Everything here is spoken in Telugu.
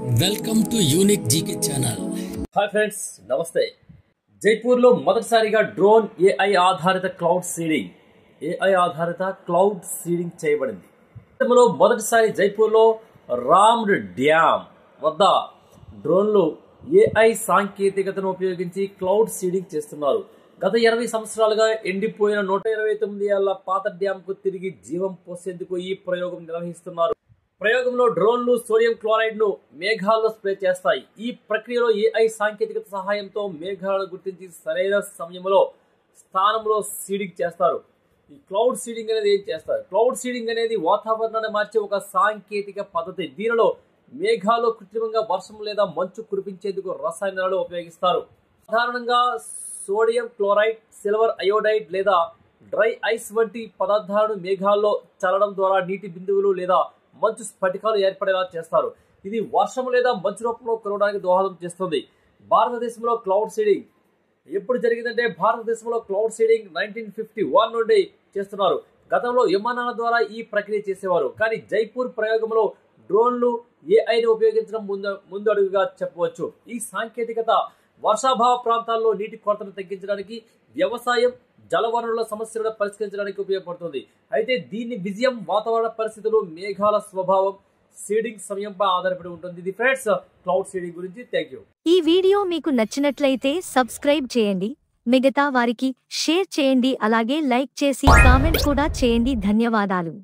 Welcome to unique GK channel. Hi friends, నమస్తే. జైపూర్లో మొదటిసారిగా డ్రోన్ ఏఐ ఆధారిత క్లౌడ్ సీడింగ్ చేయబడింది. గతంలో మొదటిసారి జైపూర్లో రామ్డ్ డ్యామ్ వద్ద డ్రోన్లు ఏఐ సాంకేతికతను ఉపయోగించి క్లౌడ్ సీడింగ్ చేస్తున్నారు. గత 20 సంవత్సరాలుగా ఎండిపోయిన 129 ఏళ్ల పాత డ్యామ్కు తిరిగి జీవం పోసేందుకు ఈ ప్రయోగం నిర్వహిస్తున్నారు. ప్రయోగంలో డ్రోన్లు సోడియం క్లోరైడ్ ను మేఘాల్లో స్ప్రే చేస్తాయి. ఈ ప్రక్రియలో ఏఐ సాంకేతికత సహాయంతో మేఘాలను గుర్తించి సరైన సమయంలో స్థానంలో సీడింగ్ చేస్తారు. ఈ క్లౌడ్ సీడింగ్ అనేది ఏం చేస్తారు? క్లౌడ్ సీడింగ్ అనేది వాతావరణాన్ని మార్చే ఒక సాంకేతిక పద్ధతి. దీనిలో మేఘాల్లో కృత్రిమంగా వర్షం లేదా మంచు కురిపించేందుకు రసాయనాలు ఉపయోగిస్తారు. సాధారణంగా సోడియం క్లోరైడ్, సిల్వర్ అయోడైడ్ లేదా డ్రై ఐస్ వంటి పదార్థాలను మేఘాల్లో చల్లడం ద్వారా నీటి బిందువులు లేదా మంచు స్ఫటికాలు ఏర్పడేలా చేస్తారు. ఇది వర్షం లేదా మంచు రూపంలో కురవడానికి దోహదం చేస్తుంది. భారతదేశంలో క్లౌడ్ సీడింగ్ ఎప్పుడు జరిగిందంటే భారతదేశంలో క్లౌడ్ సీడింగ్ 1951 నుండి చేస్తున్నారు. గతంలో విమానాల ద్వారా ఈ ప్రక్రియ చేసేవారు. కానీ జైపూర్ ప్రయోగంలో డ్రోన్లు ఏఐని ఉపయోగించడం ముందు అడుగుగా చెప్పవచ్చు. ఈ సాంకేతికత వర్షాభావ ప్రాంతాల్లో నీటి కొరతను తగ్గించడానికి, వ్యవసాయం, జలవనరుల సమస్యలను పరిష్కరించడానికి ఉపయోగపడుతుంది. అయితే దీని విజయం వాతావరణ పరిస్థితులు, మేఘాల స్వభావం, సీడింగ్ సమయంపై ఆధారపడి ఉంటుంది. ఇది ఫ్రెండ్స్ క్లౌడ్ సీడింగ్ గురించి. Thank you. ఈ వీడియో మీకు నచ్చినట్లయితే సబ్స్క్రైబ్ చేయండి, మిగతా వారికి షేర్ చేయండి, అలాగే లైక్ చేసి కామెంట్ కూడా చేయండి. ధన్యవాదాలు.